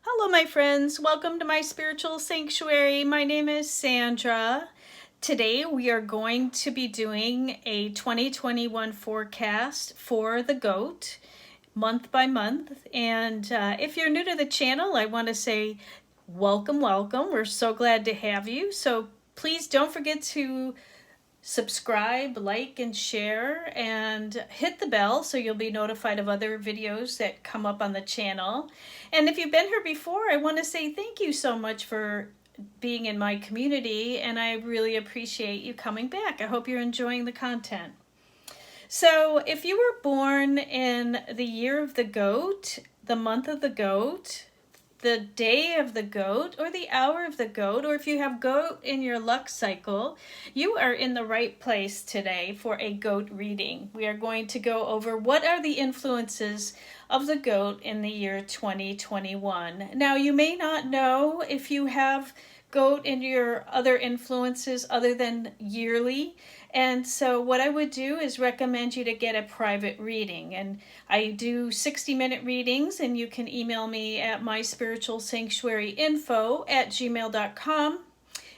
Hello, my friends. Welcome to my spiritual sanctuary. My name is Sandra. Today, we are going to be doing a 2021 forecast for the goat, month by month. And if you're new to the channel, I want to say welcome, welcome. We're so glad to have you. So please don't forget to subscribe, like, and share, and hit the bell so you'll be notified of other videos that come up on the channel. And if you've been here before, I want to say thank you so much for being in my community, and I really appreciate you coming back. I hope you're enjoying the content. So if you were born in the year of the goat, the month of the goat, the day of the goat, or the hour of the goat, or if you have goat in your luck cycle, you are in the right place today for a goat reading. We are going to go over what are the influences of the goat in the year 2021. Now, you may not know if you have goat in your other influences other than yearly. And so what I would do is recommend you to get a private reading. And I do 60-minute readings, and you can email me at myspiritualsanctuaryinfo@gmail.com.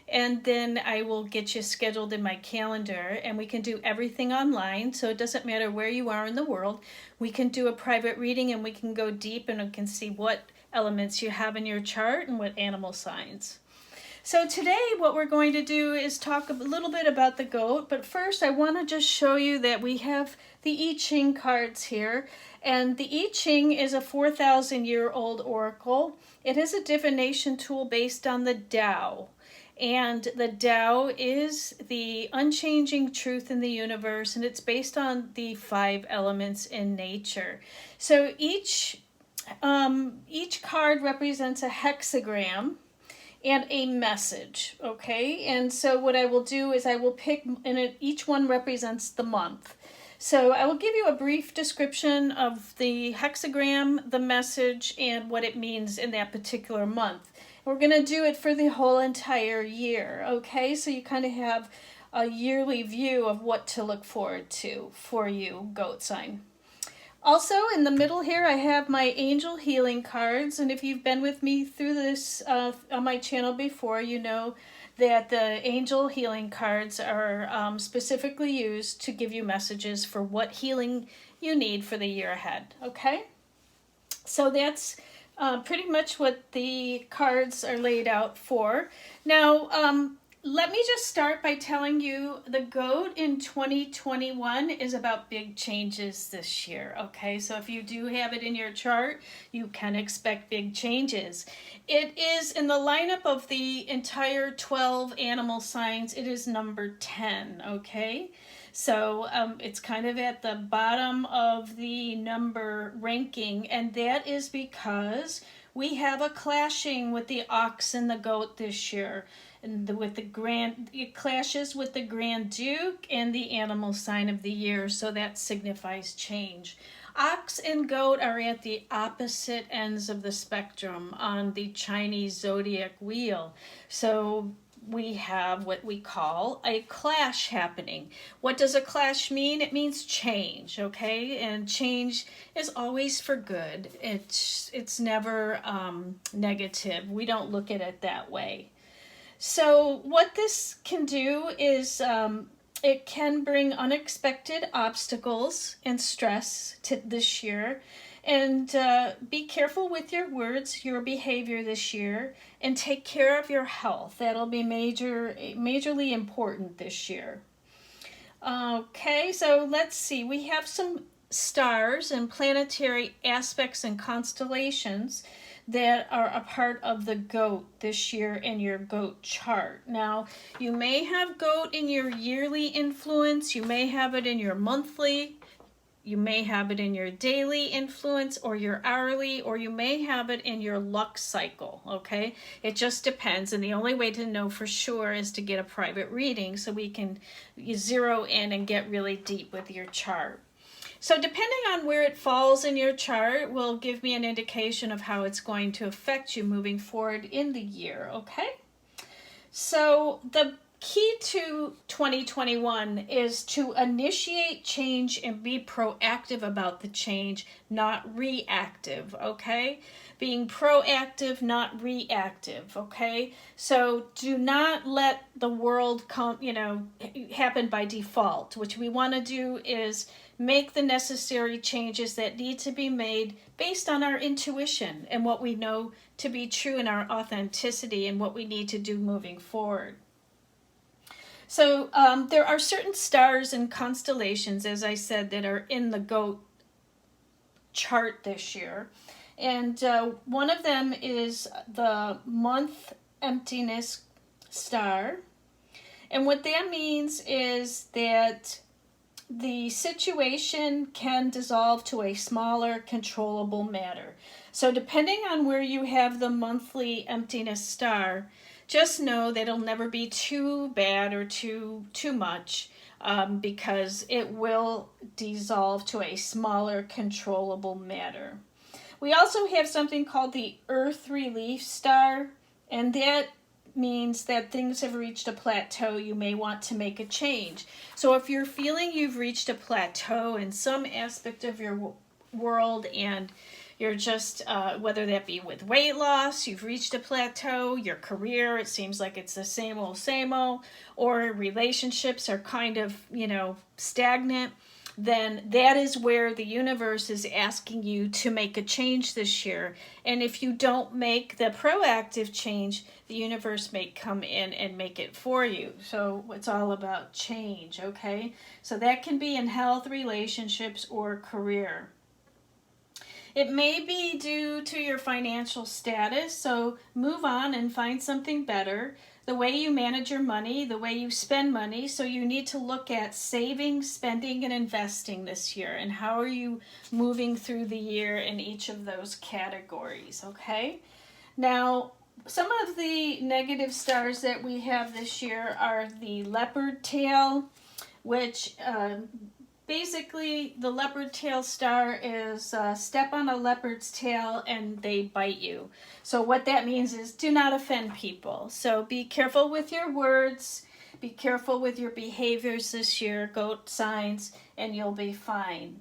And then I will get you scheduled in my calendar, and we can do everything online. So it doesn't matter where you are in the world. We can do a private reading, and we can go deep, and we can see what elements you have in your chart and what animal signs. So today what we're going to do is talk a little bit about the goat, but first I want to just show you that we have the I Ching cards here, and the I Ching is a 4,000-year-old oracle. It is a divination tool based on the Tao, and the Tao is the unchanging truth in the universe, and it's based on the 5 elements in nature. So each card represents a hexagram and a message, okay? And so what I will do is I will pick, and each one represents the month. So I will give you a brief description of the hexagram, the message, and what it means in that particular month. We're going to do it for the whole entire year, okay? So you kind of have a yearly view of what to look forward to for you, goat sign. Also, in the middle here, I have my angel healing cards, and if you've been with me through this on my channel before, you know that the angel healing cards are specifically used to give you messages for what healing you need for the year ahead, okay? So that's pretty much what the cards are laid out for. Now, let me just start by telling you the goat in 2021 is about big changes this year, okay? So if you do have it in your chart, you can expect big changes. It is in the lineup of the entire 12 animal signs, it is number 10, okay? So it's kind of at the bottom of the number ranking, and that is because we have a clashing with the ox and the goat this year. And it clashes with the Grand Duke and the animal sign of the year, so that signifies change. Ox and goat are at the opposite ends of the spectrum on the Chinese zodiac wheel. So we have what we call a clash happening. What does a clash mean? It means change, okay? And change is always for good. It's never negative. We don't look at it that way. So what this can do is it can bring unexpected obstacles and stress to this year. And be careful with your words, your behavior this year, and take care of your health. That'll be majorly important this year. Okay, so let's see. We have some stars and planetary aspects and constellations that are a part of the goat this year in your goat chart. Now, you may have goat in your yearly influence, you may have it in your monthly, you may have it in your daily influence or your hourly, or you may have it in your luck cycle, okay? It just depends, and the only way to know for sure is to get a private reading so we can zero in and get really deep with your chart. So depending on where it falls in your chart will give me an indication of how it's going to affect you moving forward in the year, okay? So the key to 2021 is to initiate change and be proactive about the change, not reactive, okay? Being proactive, not reactive, okay? So do not let the world come, happen by default. What we want to do is make the necessary changes that need to be made based on our intuition and what we know to be true in our authenticity and what we need to do moving forward. So there are certain stars and constellations, as I said, that are in the GOAT chart this year. And one of them is the month emptiness star. And what that means is that the situation can dissolve to a smaller, controllable matter. So depending on where you have the monthly emptiness star, just know that it'll never be too bad or too much, because it will dissolve to a smaller, controllable matter. We also have something called the Earth Relief Star, and that means that things have reached a plateau. You may want to make a change. So if you're feeling you've reached a plateau in some aspect of your world, and you're just, whether that be with weight loss, you've reached a plateau, your career, it seems like it's the same old, or relationships are kind of, stagnant, then that is where the universe is asking you to make a change this year. And if you don't make the proactive change, the universe may come in and make it for you. So it's all about change, okay? So that can be in health, relationships, or career. It may be due to your financial status, so move on and find something better. The way you manage your money, the way you spend money, so you need to look at saving, spending, and investing this year, and how are you moving through the year in each of those categories, okay? Now, some of the negative stars that we have this year are the leopard tail, which basically, the leopard tail star is step on a leopard's tail and they bite you. So what that means is do not offend people. So be careful with your words, be careful with your behaviors this year, goat signs, and you'll be fine.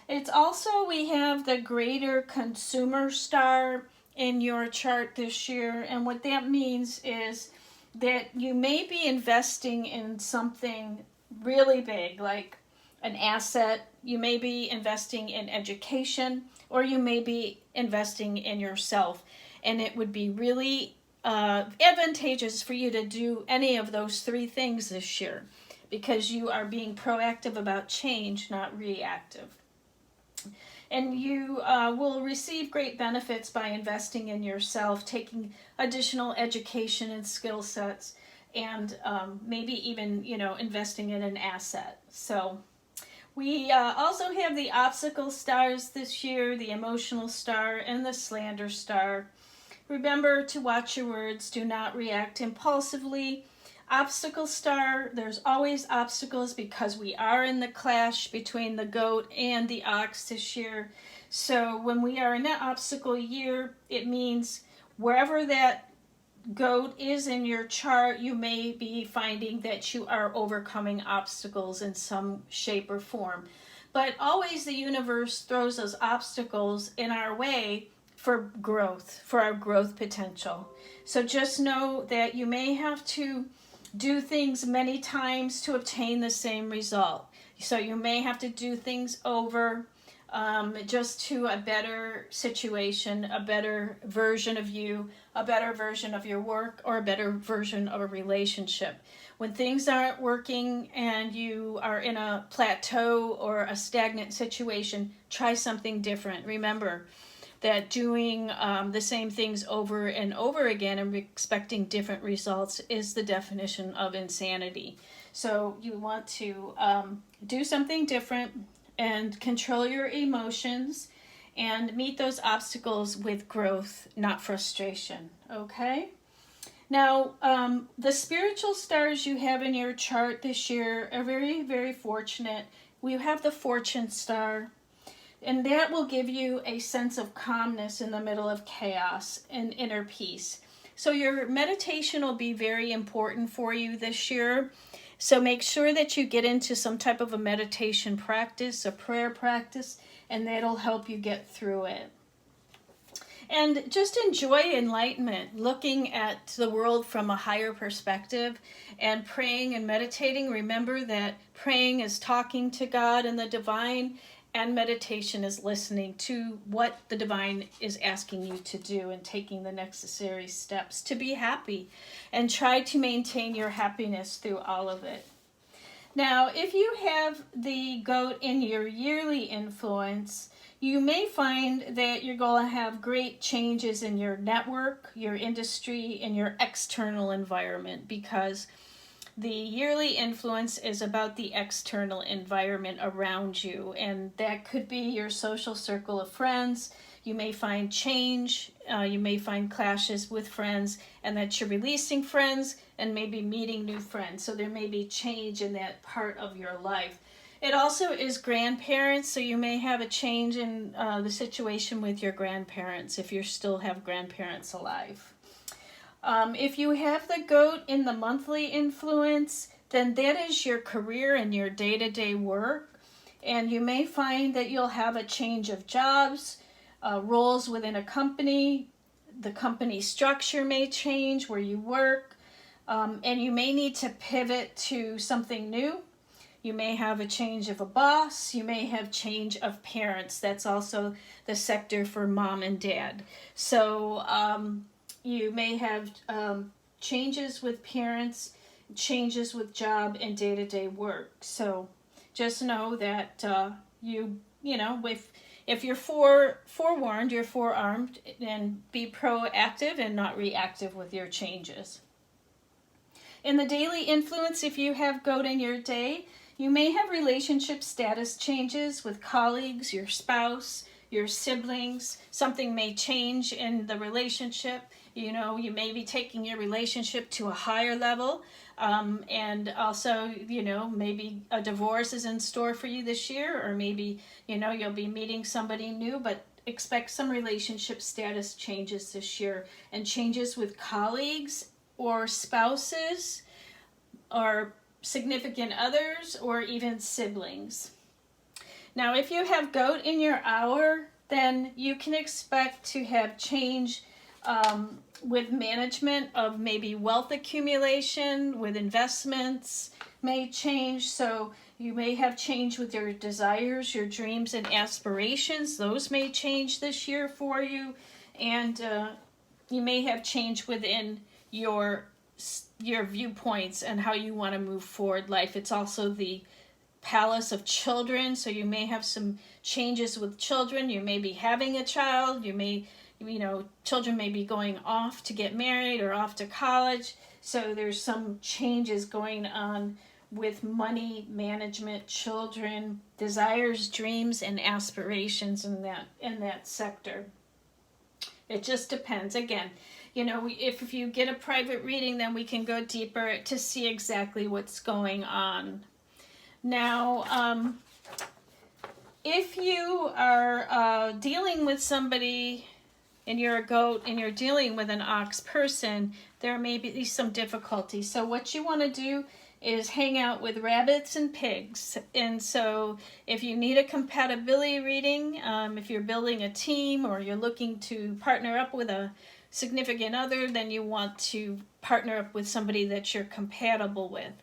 It's also, we have the greater consumer star in your chart this year, and what that means is that you may be investing in something really big, like an asset. You may be investing in education, or you may be investing in yourself, and it would be really advantageous for you to do any of those three things this year, because you are being proactive about change, not reactive. And you will receive great benefits by investing in yourself, taking additional education and skill sets, and maybe even investing in an asset. So we also have the obstacle stars this year, the emotional star and the slander star. Remember to watch your words. Do not react impulsively. Obstacle star, there's always obstacles because we are in the clash between the goat and the ox this year. So when we are in that obstacle year, it means wherever that goat is in your chart, you may be finding that you are overcoming obstacles in some shape or form. But always the universe throws those obstacles in our way for growth, for our growth potential. So just know that you may have to do things many times to obtain the same result. So you may have to do things over, just to a better situation, a better version of you, a better version of your work, or a better version of a relationship. When things aren't working and you are in a plateau or a stagnant situation, try something different. Remember that doing the same things over and over again and expecting different results is the definition of insanity. So you want to do something different and control your emotions and meet those obstacles with growth, not frustration, okay? Now, the spiritual stars you have in your chart this year are very, very fortunate. We have the fortune star, and that will give you a sense of calmness in the middle of chaos and inner peace. So your meditation will be very important for you this year. So make sure that you get into some type of a meditation practice, a prayer practice, and that'll help you get through it. And just enjoy enlightenment, looking at the world from a higher perspective and praying and meditating. Remember that praying is talking to God and the divine, and meditation is listening to what the divine is asking you to do and taking the necessary steps to be happy, and try to maintain your happiness through all of it. Now, if you have the goat in your yearly influence, you may find that you're going to have great changes in your network, your industry, and your external environment, because the yearly influence is about the external environment around you, and that could be your social circle of friends. You may find change, you may find clashes with friends, and that you're releasing friends and maybe meeting new friends. So there may be change in that part of your life. It also is grandparents, so you may have a change in the situation with your grandparents if you still have grandparents alive. If you have the goat in the monthly influence, then that is your career and your day-to-day work. And you may find that you'll have a change of jobs, roles within a company. The company structure may change where you work, and you may need to pivot to something new. You may have a change of a boss. You may have change of parents. That's also the sector for mom and dad. So you may have changes with parents, changes with job and day-to-day work. So just know that if you're forewarned, you're forearmed, and be proactive and not reactive with your changes. In the daily influence, if you have goat in your day, you may have relationship status changes with colleagues, your spouse, your siblings. Something may change in the relationship. You may be taking your relationship to a higher level. And also, maybe a divorce is in store for you this year, or maybe, you'll be meeting somebody new, but expect some relationship status changes this year, and changes with colleagues or spouses or significant others, or even siblings. Now, if you have goat in your hour, then you can expect to have change with management of maybe wealth accumulation, with investments may change. So you may have change with your desires, your dreams and aspirations. Those may change this year for you. And you may have change within your viewpoints and how you want to move forward life. It's also the palace of children, so you may have some changes with children. You may be having a child. Children may be going off to get married or off to college. So there's some changes going on with money management, children, desires, dreams, and aspirations in that sector. It just depends. Again, if you get a private reading, then we can go deeper to see exactly what's going on. Now, if you are dealing with somebody and you're a goat and you're dealing with an ox person, there may be some difficulty. So what you want to do is hang out with rabbits and pigs. And so if you need a compatibility reading, if you're building a team or you're looking to partner up with a significant other, then you want to partner up with somebody that you're compatible with.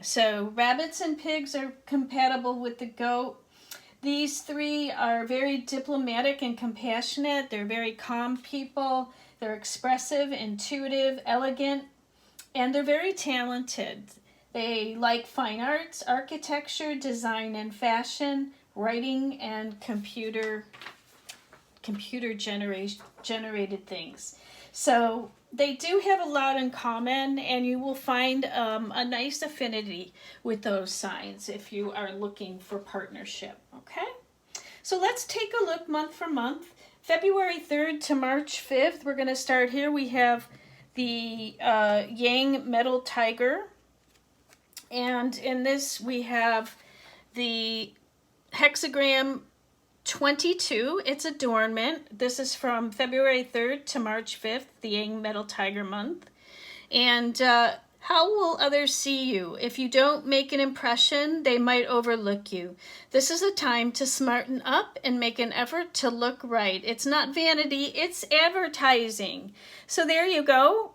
So rabbits and pigs are compatible with the goat. These three are very diplomatic and compassionate. They're very calm people. They're expressive, intuitive, elegant, and they're very talented. They like fine arts, architecture, design and fashion, writing, and computer generated things. So they do have a lot in common, and you will find a nice affinity with those signs if you are looking for partnership, okay? So let's take a look month for month. February 3rd to March 5th, we're going to start here. We have the Yang Metal Tiger, and in this we have the hexagram 22. It's adornment. This is from February 3rd to March 5th, the Yang Metal Tiger Month. And how will others see you? If you don't make an impression, they might overlook you. This is a time to smarten up and make an effort to look right. It's not vanity, it's advertising. So there you go,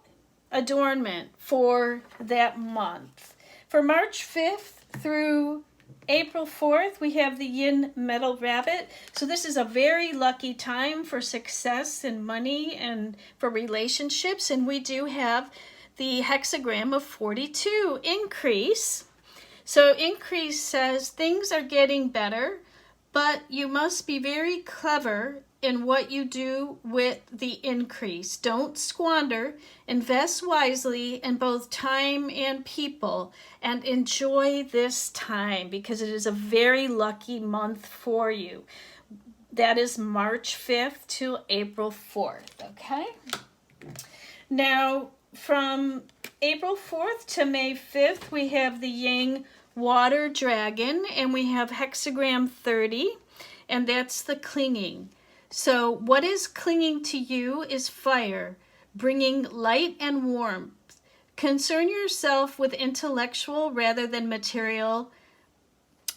adornment for that month. For March 5th through April 4th, we have the Yin Metal Rabbit. So this is a very lucky time for success and money and for relationships. And we do have the hexagram of 42, increase. So increase says things are getting better, but you must be very clever in what you do with the increase. Don't squander. Invest wisely in both time and people, and enjoy this time because it is a very lucky month for you. That is March 5th to April 4th, okay? Now, from April 4th to May 5th, we have the Yang Water Dragon, and we have hexagram 30, and that's the clinging. So what is clinging to you is fire, bringing light and warmth. Concern yourself with intellectual rather than material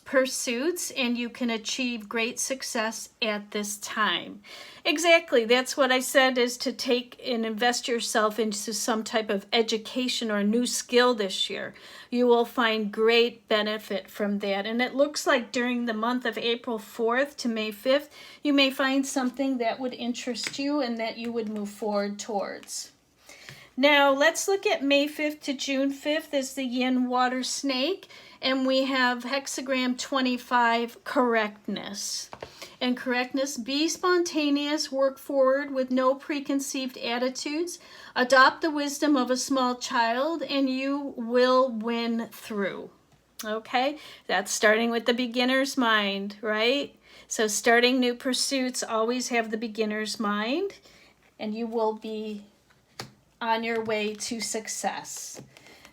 pursuits, and you can achieve great success at this time. Exactly, that's what I said, is to take and invest yourself into some type of education or a new skill this year. You will find great benefit from that. And it looks like during the month of April 4th to May 5th, you may find something that would interest you and that you would move forward towards. Now, let's look at May 5th to June 5th as the Yin Water Snake, and we have hexagram 25, correctness. And correctness, be spontaneous, work forward with no preconceived attitudes, adopt the wisdom of a small child, and you will win through. Okay, that's starting with the beginner's mind, right? So starting new pursuits, always have the beginner's mind, and you will be on your way to success.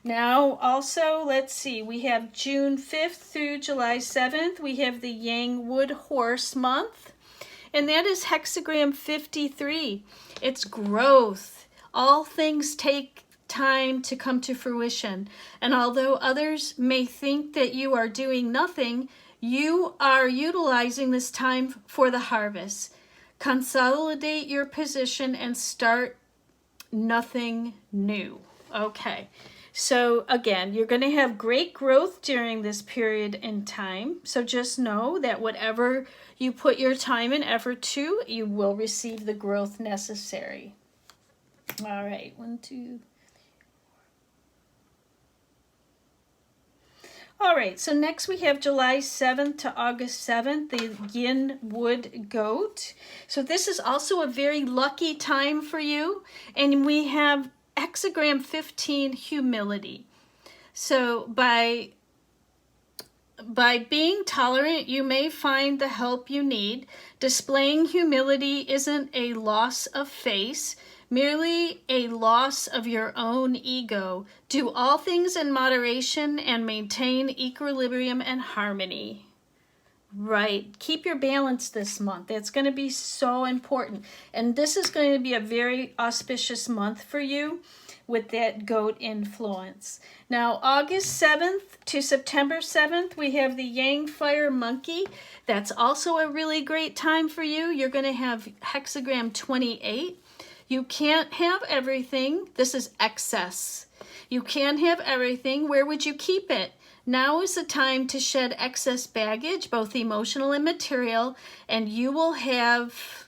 Now, also, let's see, we have June 5th through July 7th. We have the Yang Wood Horse month, and that is hexagram 53. It's growth. All things take time to come to fruition. And although others may think that you are doing nothing, you are utilizing this time for the harvest. Consolidate your position and start nothing new. Okay. So again, you're going to have great growth during this period in time. So just know that whatever you put your time and effort to, you will receive the growth necessary. All right, 1, 2. All right, so next we have July 7th to August 7th, the Yin Wood Goat. So this is also a very lucky time for you. And we have hexagram 15, humility. So by being tolerant, you may find the help you need. Displaying humility isn't a loss of face, merely a loss of your own ego. Do all things in moderation and maintain equilibrium and harmony. Right. Keep your balance this month. That's going to be so important. And this is going to be a very auspicious month for you with that goat influence. Now, August 7th to September 7th, we have the Yang Fire Monkey. That's also a really great time for you. You're going to have hexagram 28. You can't have everything. This is excess. You can't have everything. Where would you keep it? Now is the time to shed excess baggage, both emotional and material, and you will have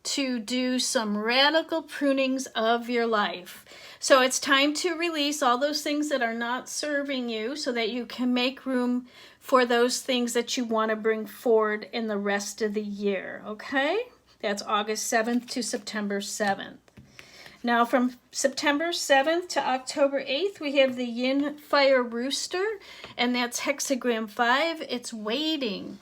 to do some radical prunings of your life. So it's time to release all those things that are not serving you so that you can make room for those things that you want to bring forward in the rest of the year, okay? That's August 7th to September 7th. Now, from September 7th to October 8th, we have the Yin Fire Rooster, and that's hexagram 5. It's waiting.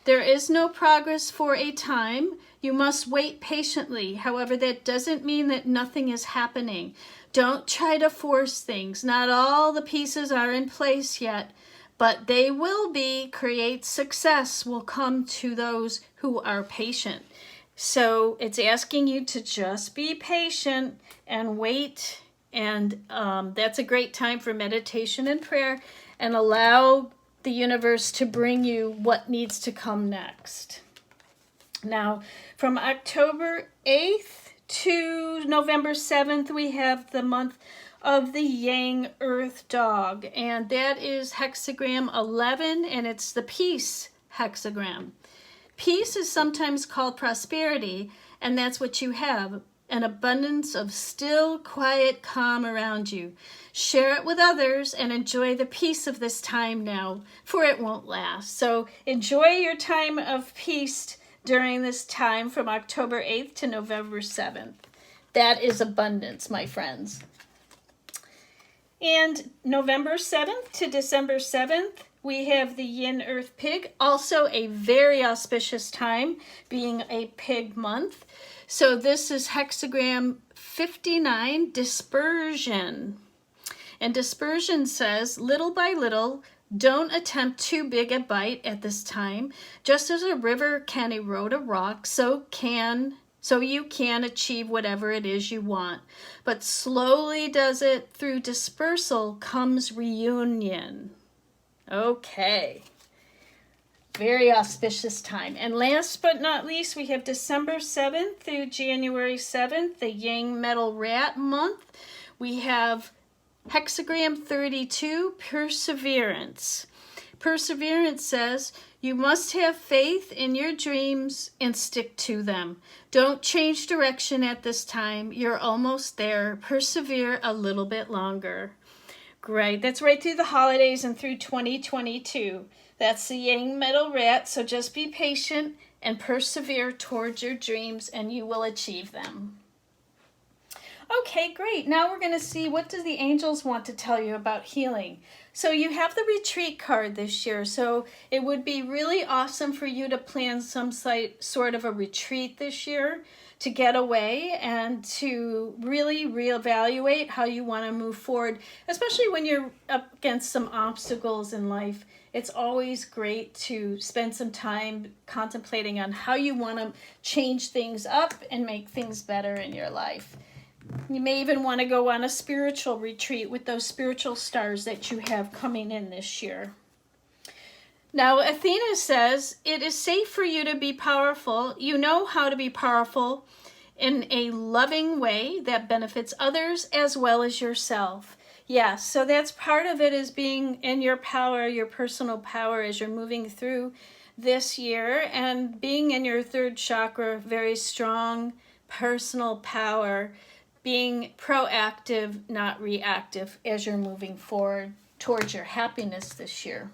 There is no progress for a time. You must wait patiently. However, that doesn't mean that nothing is happening. Don't try to force things. Not all the pieces are in place yet, but they will create success will come to those who are patient. So it's asking you to just be patient and wait. And that's a great time for meditation and prayer, and allow the universe to bring you what needs to come next. Now, from October 8th to November 7th, we have the month of the Yang Earth Dog, and that is hexagram 11, and it's the peace hexagram. Peace is sometimes called prosperity, and that's what you have. An abundance of still, quiet calm around you. Share it with others and enjoy the peace of this time now, for it won't last. So enjoy your time of peace during this time from October 8th to November 7th. That is abundance, my friends. And November 7th to December 7th, we have the Yin Earth Pig, also a very auspicious time, being a pig month. So this is hexagram 59, dispersion. And dispersion says, little by little, don't attempt too big a bite at this time. Just as a river can erode a rock, so you can achieve whatever it is you want. But slowly does it, through dispersal comes reunion. Okay. Very auspicious time. And last but not least, we have December 7th through January 7th, the Yang Metal Rat month. We have hexagram 32, perseverance. Perseverance says, you must have faith in your dreams and stick to them. Don't change direction at this time. You're almost there. Persevere a little bit longer. Great. That's right through the holidays and through 2022. That's the Yang Metal Rat, so just be patient and persevere towards your dreams and you will achieve them. Okay, great. Now we're going to see, what do the angels want to tell you about healing? So you have the retreat card this year, so it would be really awesome for you to plan some sort of a retreat this year to get away and to really reevaluate how you want to move forward, especially when you're up against some obstacles in life. It's always great to spend some time contemplating on how you want to change things up and make things better in your life. You may even want to go on a spiritual retreat with those spiritual stars that you have coming in this year. Now, Athena says, it is safe for you to be powerful. You know how to be powerful in a loving way that benefits others as well as yourself. Yes, so that's part of it, is being in your power, your personal power as you're moving through this year, and being in your third chakra, very strong personal power, being proactive, not reactive as you're moving forward towards your happiness this year.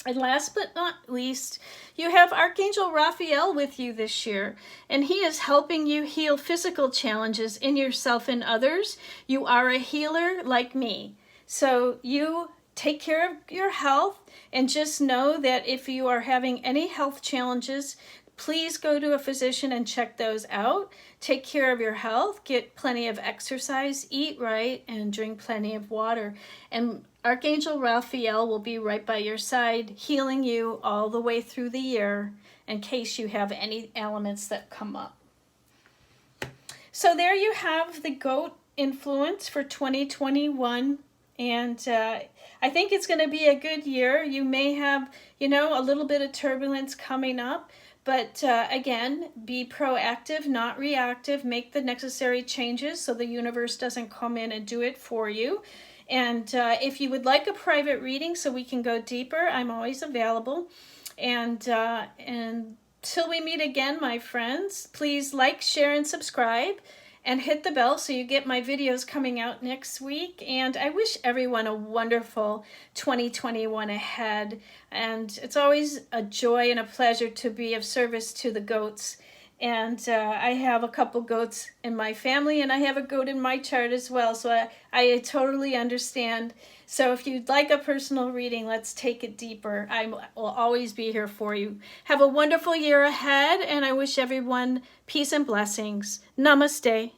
And last but not least, you have Archangel Raphael with you this year, and he is helping you heal physical challenges in yourself and others. You are a healer like me. So you take care of your health, and just know that if you are having any health challenges, please go to a physician and check those out. Take care of your health, get plenty of exercise, eat right, and drink plenty of water. And Archangel Raphael will be right by your side, healing you all the way through the year in case you have any elements that come up. So there you have the goat influence for 2021. And I think it's going to be a good year. You may have, a little bit of turbulence coming up. But again, be proactive, not reactive. Make the necessary changes so the universe doesn't come in and do it for you. And if you would like a private reading so we can go deeper, I'm always available. And until we meet again, my friends, please like, share, and subscribe. And hit the bell so you get my videos coming out next week. And I wish everyone a wonderful 2021 ahead. And it's always a joy and a pleasure to be of service to the goats. And I have a couple goats in my family, and I have a goat in my chart as well. So I totally understand. So if you'd like a personal reading, let's take it deeper. I will always be here for you. Have a wonderful year ahead, and I wish everyone peace and blessings. Namaste.